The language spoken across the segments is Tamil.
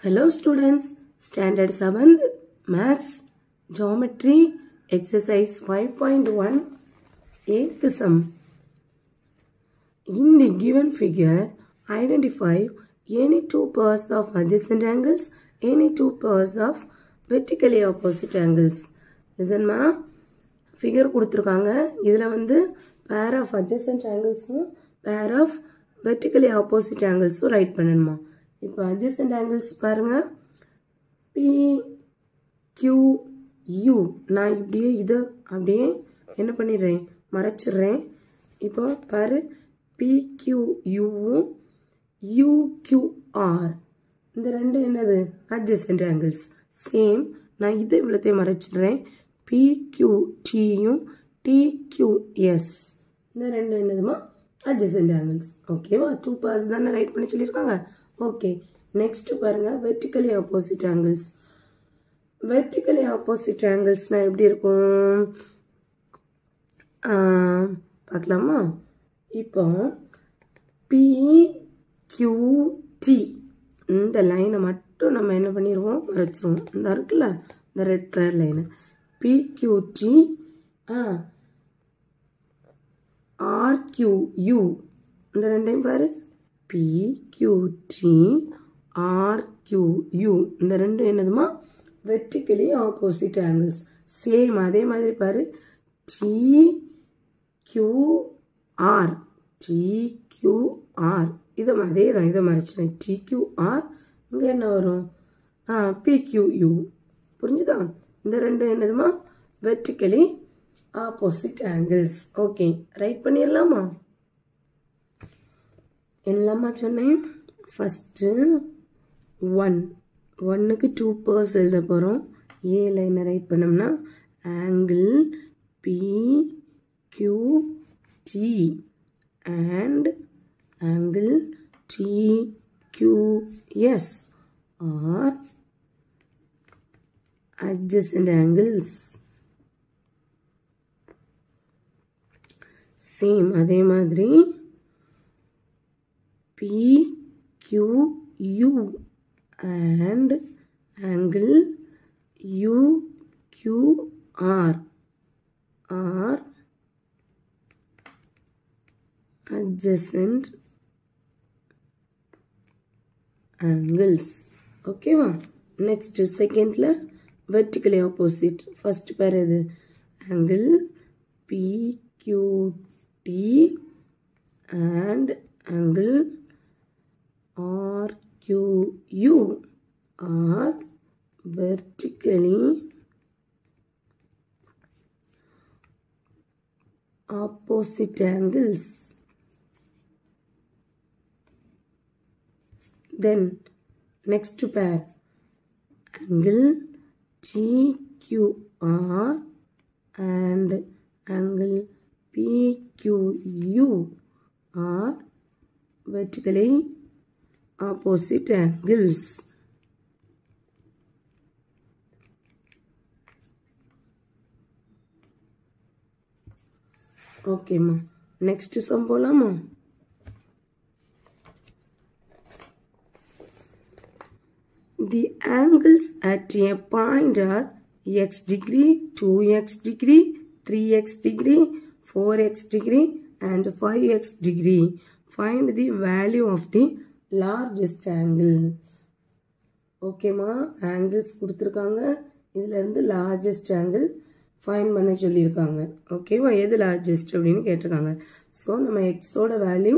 Hello students, Standard 7th Maths Geometry Exercise 5.1 8th sum. In the given figure, identify any two pairs of adjacent angles, any two pairs of vertically opposite angles. Listen ma, figure கொடுத்திருக்காங்க. இதுல வந்து pair of adjacent angles pair of vertically opposite angles write பண்ணணுமா. இப்போ adjacent angles பாருங்க P Q U. நான் இப்படியே இதை அப்படியே என்ன பண்ணிடுறேன், மறைச்சிடுறேன். இப்போ பாரு P Q U U Q R இந்த ரெண்டு என்னது adjacent angles. சேம் நான் இதை இவ்வளோத்தையும் மறைச்சிடுறேன். P Q T யும் T Q S இந்த ரெண்டு என்னதுமா adjacent angles. ஓகேவா, டூ பார்ஸ் தானே ரைட் பண்ணி சொல்லியிருக்காங்க. ஓகே, நெக்ஸ்ட் பாருங்க vertically opposite angles. vertically opposite angles நான் எப்படி இருக்கும் பார்க்கலாமா. இப்போ PQT இந்த லைனை மட்டும் நம்ம என்ன பண்ணிடுவோம், மறைச்சிருவோம். இந்த இருக்குல்ல இந்த red colour line PQT RQU இந்த ரெண்டையும் பாரு PQT RQU இந்த ரெண்டும் என்னதுமா vertically opposite angles. சேம் அதே மாதிரி பாரு TQR TQR இதை அதே தான், இதை மறைச்சினேன். TQR இங்கே என்ன வரும் PQU. புரிஞ்சுதா, இந்த ரெண்டும் என்னதுமா vertically opposite angles. Okay, right பண்ணிடலாமா. என்னலாமா சொன்னேன், ஃபஸ்ட்டு 1க்கு 2 pairs எழுத போகிறோம். ஏ லைனை ரைட் பண்ணோம்னா angle PQT and angle TQS are adjacent angles. Same அதே மாதிரி PQU and angle UQR are adjacent angles. ஓகேவா, நெக்ஸ்ட் செகண்ட்ல vertically opposite. ஃபர்ஸ்ட் பேர் எது angle PQT and angle RQU are vertically opposite angles. Then next pair angle TQR and angle PQU are vertically opposite angles. Okay ma, next sum போலாமா. The angles at a point are x degree, 2x degree, 3x degree, 4x degree and 5x degree. Find the value of the largest angle. ஓகேமா, ஆங்கிள்ஸ் கொடுத்துருக்காங்க. இதில் இருந்து லார்ஜஸ்ட் ஆங்கிள் ஃபைன் பண்ண சொல்லியிருக்காங்க. ஓகேவா, எது லார்ஜஸ்ட் அப்படின்னு கேட்டிருக்காங்க. ஸோ நம்ம எக்ஸோட வேல்யூ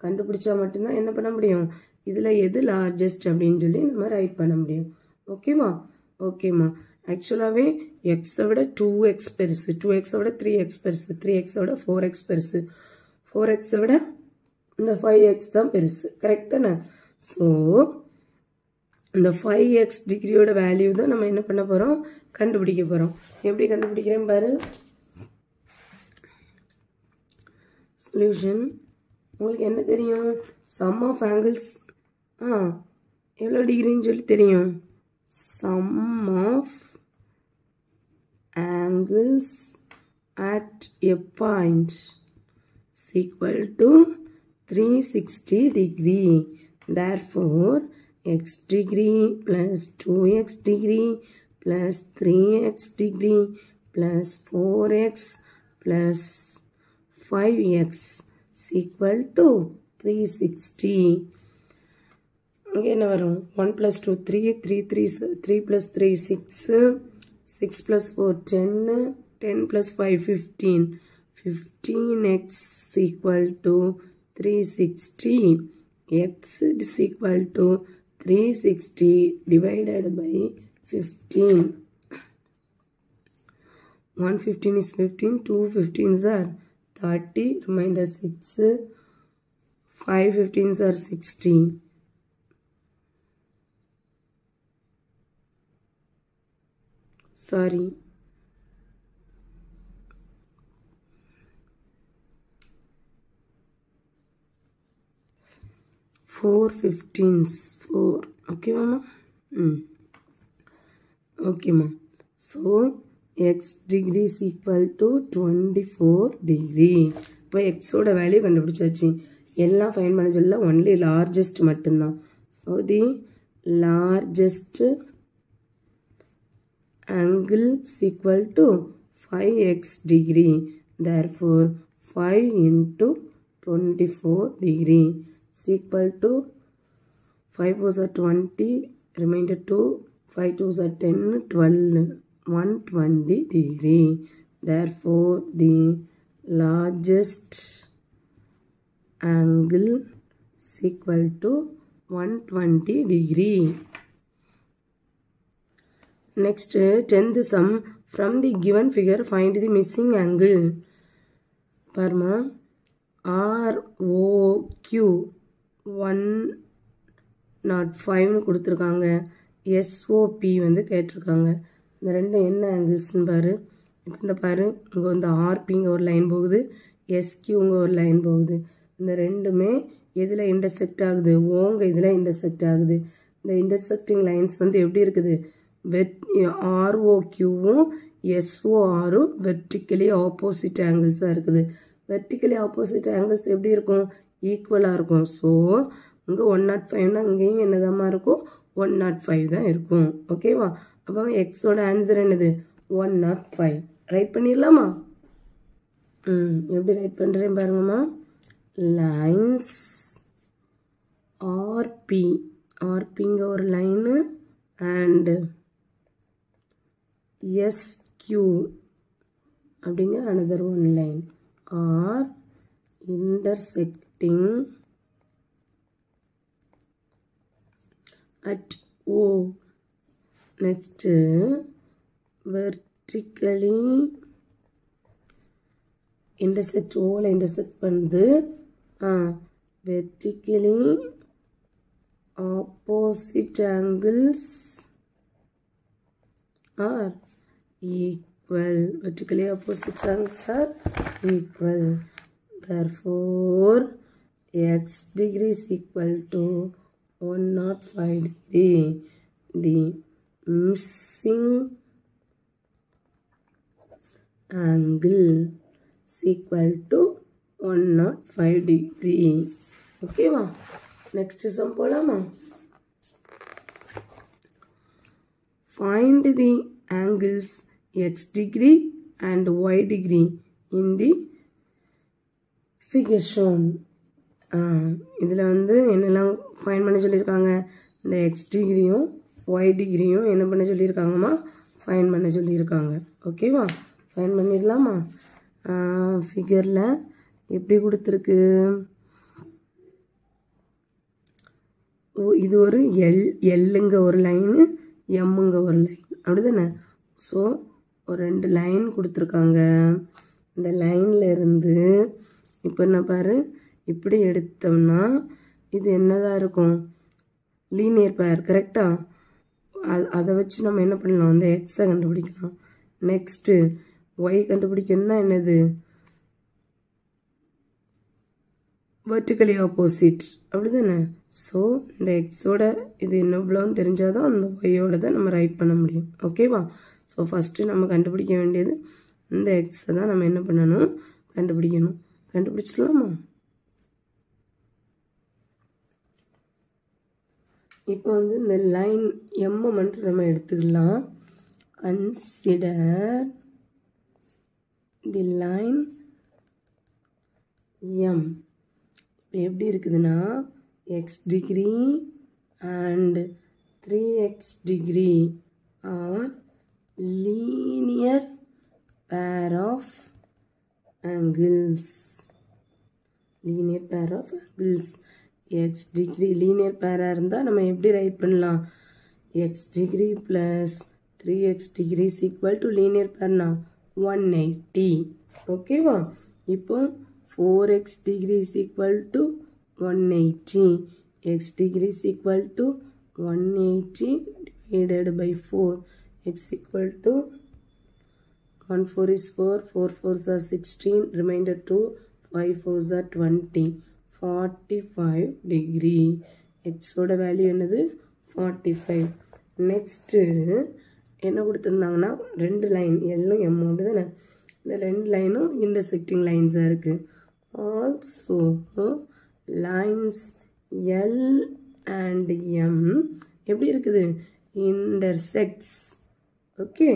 கண்டுபிடிச்சா மட்டும்தான் என்ன பண்ண முடியும், இதில் எது லார்ஜஸ்ட் அப்படின்னு சொல்லி நம்ம ரைட் பண்ண முடியும். ஓகேவா, ஓகேம்மா. ஆக்சுவலாகவே எக்ஸை விட 2x பெருசு, 2xை விட 3x பெருசு, 3xை விட 4x பெருசு, 4xை விட இந்த 5x தான் பெருசு. கரெக்ட் தானே. ஸோ இந்த 5x டிகிரியோட வேல்யூ தான் நம்ம என்ன பண்ண போகிறோம், கண்டுபிடிக்க போகிறோம். எப்படி கண்டுபிடிக்கிறேன் பாரு. சொல்யூஷன் உங்களுக்கு என்ன தெரியும், சம் ஆஃப் ஆங்கிள்ஸ் எவ்வளோ டிகிரின்னு சொல்லி தெரியும். Sum of angles at a point is equal to 360 degree. Therefore, x degree plus 2x degree plus 3x degree plus 4x plus 5x is equal to 360. Again, 1 plus 2, 3, 3 plus 3, 6, 6 plus 4, 10, 10 plus 5, 15, 15x is equal to 360, x is equal to 360 divided by 15. 1 15 is 15, 2 15s are 30, remainder 6, 5 15s are 60. Sorry. 4 15s 4. Okay, mama. Okay, ma. So x degree is equal to 24 degree. இப்போ x ஓட வேல்யூ கண்டுபிடிச்சாச்சு. எல்லாம் ஃபைண்ட் பண்ண சொல்ல only largest மட்டும்தான். So the largest angle is equal to 5x degree. Therefore 5 into 24 degree is equal to 5 was a 20, remainder 2, 5 2s are 10, 12, 120 degree. Therefore the largest angle is equal to 120 degree. Next, 10th sum. From the given figure, find the missing angle. Parma ROQ 105 கொடுத்திருக்காங்க. SOP வந்து கேட்டிருக்காங்க. இந்த ரெண்டு என்ன ஆங்கிள்ஸ்னு பாரு. இப்போ இந்த பாரு, இங்கே வந்து RPங்க ஒரு லைன் போகுது, SQங்க ஒரு லைன் போகுது. இந்த ரெண்டுமே எதில் இன்டர்செக்ட் ஆகுது? ஓங்க இதில் இன்டர்செக்ட் ஆகுது. இந்த இன்டர்செக்டிங் லைன்ஸ் வந்து எப்படி இருக்குது? ROQவும் SORம் வெர்டிக்கலி ஆப்போசிட் ஆங்கிள்ஸாக இருக்குது. வெர்டிக்கலி ஆப்போசிட் ஆங்கிள்ஸ் எப்படி இருக்கும்? ஈக்குவலாக இருக்கும். ஸோ இங்கே 105னா இங்கேயும் என்னதாம்மா இருக்கும்? 105 தான் இருக்கும். ஓகேவா? அப்போ எக்ஸோட ஆன்சர் என்னது? 105. ரைட் பண்ணிடலாமா? எப்படி ரைட் பண்ணுறேன் பாருங்கம்மா. லைன்ஸ் RPங்க ஒரு லைனு அண்ட் SQ அப்படிங்க another one line are intersecting at O. Next, vertically intersect O ல intersect பண்ணுது. vertically opposite angles are equal. Vertically opposite angles are equal. Therefore x degree is equal to 105 degree. The missing angle is equal to 105 degree. Okay ma? Next sum போலாமா? Find the angles x degree and y degree in the figure shown. இதில் வந்து என்னெல்லாம் ஃபைண்ட் பண்ண சொல்லியிருக்காங்க? இந்த x டிகிரியும் y டிகிரியும் என்ன பண்ண சொல்லியிருக்காங்கம்மா? ஃபைண்ட் பண்ண சொல்லியிருக்காங்க. ஓகேவா? ஃபைண்ட் பண்ணிடலாமா? ஃபிகரில் எப்படி கொடுத்துருக்கு? இது ஒரு எல்லுங்க ஒரு லைனு, எம்முங்க ஒரு லைன், அப்படிதானே? ஸோ ஒரு ரெண்டு லைன் கொடுத்துருக்காங்க. இந்த லைனில் இருந்து இப்போ என்ன பாரு, இப்படி எடுத்தோம்னா இது என்னதான் இருக்கும்? லீனியர் பேர், கரெக்டாக? அதை வச்சு நம்ம என்ன பண்ணலாம்? அந்த எக்ஸை கண்டுபிடிக்கலாம். நெக்ஸ்ட்டு ஒய் கண்டுபிடிக்கணும்னா என்னது? வெர்டிக்கலி ஆப்போசிட், அப்படிதானே? ஸோ இந்த எக்ஸோட இது என்ன இவ்வளோன்னு தெரிஞ்சாதான் அந்த ஒய்யோட தான் நம்ம ரைட் பண்ண முடியும். ஓகேவா? ஸோ ஃபஸ்ட்டு நம்ம கண்டுபிடிக்க வேண்டியது இந்த எக்ஸை தான் நம்ம என்ன பண்ணணும்? கண்டுபிடிக்கணும். கண்டுபிடிச்சிடலாமா? இப்போ வந்து இந்த லைன் M மட்டும் நம்ம எடுத்துக்கலாம். Consider the line M. இப்போ எப்படி இருக்குதுன்னா x degree and 3x degree are linear pair of angles. Linear pair of angles. x degree linear pair இருந்தா நம்ம எப்படி ரைட் பண்ணலாம்? x degree plus 3x degree is equal to linear pair na 180. ஓகேவா? இப்போ 4x degree is equal to 180. x degree is equal to 180 divided by 4. x equal to 1 4 is 4, 4 4s are 16, remainder 2, 5 4s are 20, 45 degree. x ஓட வேல்யூ என்னது? 45. next என்ன கொடுத்திருந்தாங்கன்னா ரெண்டு லைன் L M அப்படிதானே, இந்த ரெண்டு லைனும் intersecting lines இருக்கு. also lines L and M எப்படி இருக்குது? intersects. okay,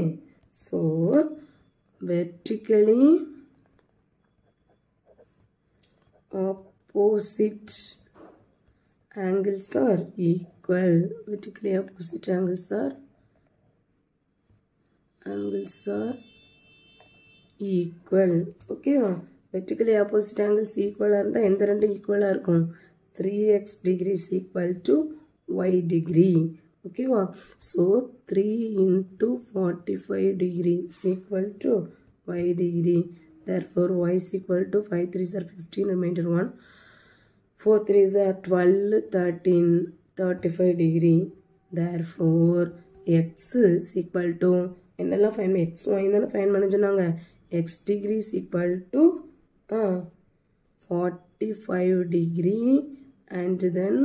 so vertically opposite angles are equal. Vertically opposite angles are equal. okay, vertically opposite angles equal இருந்தா எந்த ரெண்டு equal இருக்கும்? 3x degree is equal to y degree. okay, so 3 into 45 degree is equal to y degree. therefore y is equal to 5 3s are 15, remainder 1, 4 3s are 12, 13, 35 degree. therefore x is equal to என்னெல்லாம் ஃபைன் x y தானே ஃபைன் பண்ண சொன்னாங்க. x degree is equal to 45 degree and then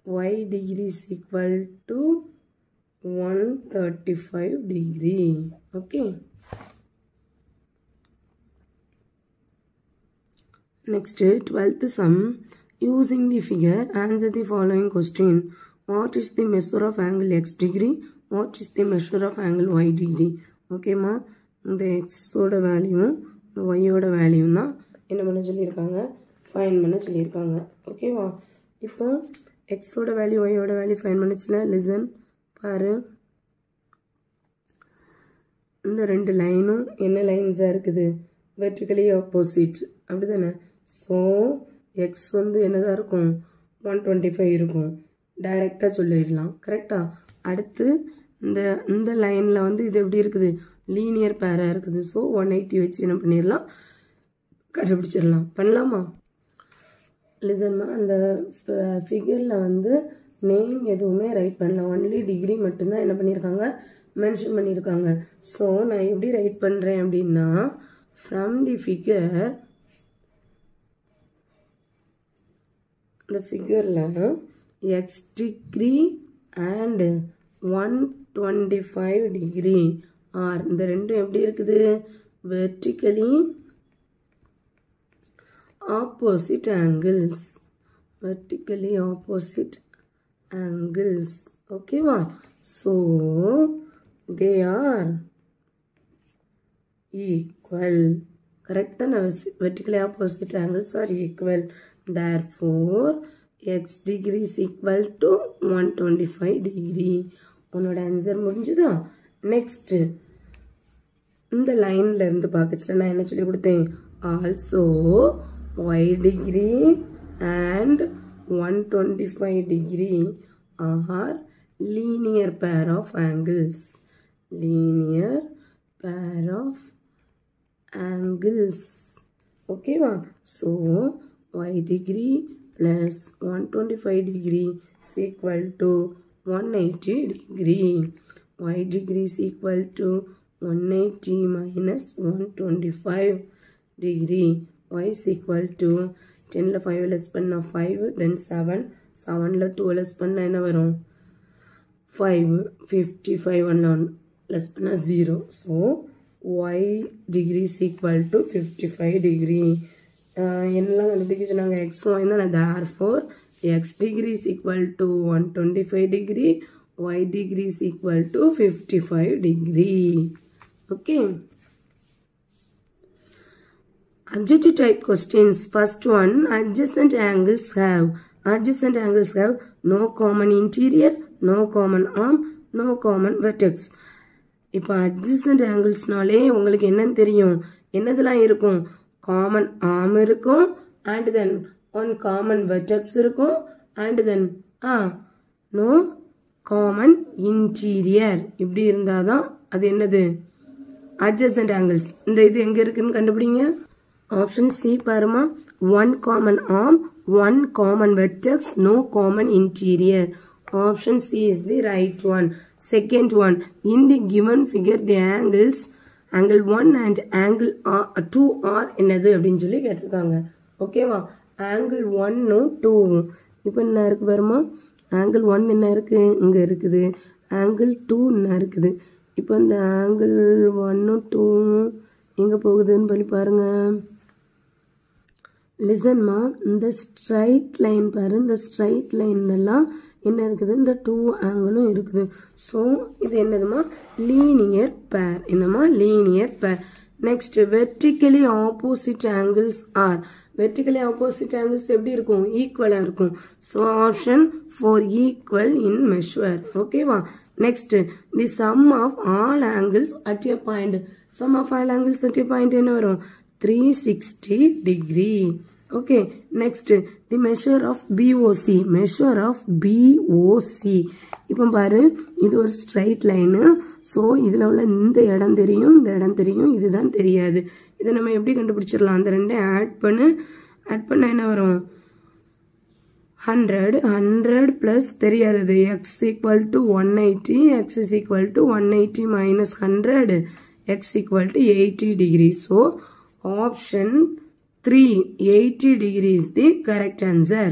y degree is equal to 135 degree. okay, next 12th sum. using the figure answer the following question. what is the measure of angle x degree? what is the measure of angle y degree? okay ma, இந்த x ஓட வேல்யூவும் இந்த y ஓட வேல்யூவும் தான் என்ன பண்ண சொல்லியிருக்காங்க? ஃபைன் பண்ண சொல்லியிருக்காங்க. ஓகேவா? இப்போ x ஓட வேல்யூ y ஓட வேல்யூ ஃபைன் பண்ணுச்சுன்னா லிசன் பாரு. இந்த ரெண்டு லைனும் என்ன லைன்ஸாக இருக்குது? வெர்டிகலி ஆப்போசிட் அப்படிதானே. ஸோ எக்ஸ் வந்து என்னதான் இருக்கும்? 125 இருக்கும். டைரெக்டாக சொல்லிடலாம். கரெக்டா? அடுத்து இந்த லைனில் வந்து இது எப்படி இருக்குது? லீனியர் பேராக இருக்குது. ஸோ 180 வச்சு என்ன பண்ணிடலாம்? கண்டுபிடிச்சிடலாம். பண்ணலாமா? லிசன்மா, அந்த ஃபிகரில் வந்து நேம் எதுவுமே ரைட் பண்ணலாம். ஒன்லி டிகிரி மட்டும்தான் என்ன பண்ணியிருக்காங்க? மென்ஷன் பண்ணியிருக்காங்க. ஸோ நான் எப்படி ரைட் பண்ணுறேன் அப்படின்னா, ஃப்ரம் தி ஃபிகர், இந்த ஃபிகரில் X degree and 125 degree are இந்த ரெண்டும் எப்படி இருக்குது? Vertically opposite angles. vertically opposite angles. okay va? so they are equal. correct na? vertically opposite angles are equal. therefore x degree is equal to 125 degree. உன்னோட ஆன்சர் முடிஞ்சுதா? நெக்ஸ்ட் இந்த லைன்ல இருந்து பார்க்கச்சுல நான் என்ன சொல்லி கொடுத்தேன்? Also y degree and 125 degree are linear pair of angles. linear pair of angles. okay va? so y degree plus 125 degree is equal to 180 degree. y degree is equal to 180 minus 125 degree. y is equal to 10ல 5 less பண்ணா 5, then 7, 7ல 2 less பண்ணா என்ன வரும்? 5, 55 1 less பண்ணா 0. so y degree is equal to 55 degree. என்னெல்லாம் கண்டுபிடிக்க சொன்னாங்க? x y தான். therefore x degree is equal to 125 degree, y degree is equal to 55 degree. Okay. Objective type questions. First one, adjacent angles have no common interior, no common arm, no common vertex. இப்போ adjacent anglesனாலே உங்களுக்கு என்னன்னு தெரியும், என்னதெல்லாம் இருக்கும், common arm இருக்கும், and then one common vertex இருக்கும், and then no common interior. இப்படி இருந்தாதான் அது என்னது adjacent angles. இந்த இது எங்க இருக்குன்னு கண்டுபிடிங்க. ஆப்ஷன் சி பாருமா, one common arm, one common vertex, no common interior. Option C is the right one. Second one, in the given figure the angles angle 1 and angle 2 are என்னது அப்படின்னு சொல்லி கேட்டிருக்காங்க. ஓகேவா, angle 1 2 இப்போ என்ன இருக்கு பாருமா, angle 1 என்ன இருக்கு, இங்க இருக்குது, angle 2 என்ன இருக்குது. இப்போ இந்த angle 1 2 எங்க போகுதுன்னு சொல்லி பாருங்க. லிசன் மா, இந்த ஸ்ட்ரைட் லைன் பாரு, இந்த ஸ்ட்ரைட் லைன் எல்லாம் என்ன இருக்குது, இந்த 2 ஆங்கிளும் இருக்குது. ஸோ இது என்னதுமா, லீனியர் பேர். என்னமா, linear pair. Next, vertically opposite angles are. Vertically opposite angles எப்படி இருக்கும், ஈக்குவலாக இருக்கும். So option 4 equal in measure. ஓகேவா. Next, the sum of all angles at a point. Sum of all angles at a point என்ன வரும், 360 degree. Okay, next, the measure of BOC. Measure of BOC. இப்போ பாரு, இது ஒரு straight line. ஸோ இதில் உள்ள இந்த இடம் தெரியும், இந்த இடம் தெரியும், இதுதான் தெரியாது. இதை நம்ம எப்படி கண்டுபிடிச்சிடலாம், அந்த ரெண்டே ஆட் பண்ண என்ன வரும், 100 plus தெரியாதது, x equal to 180, x is equal to 180 minus 100, x equal to 80 degree. So option 3, 80 degree is the correct answer.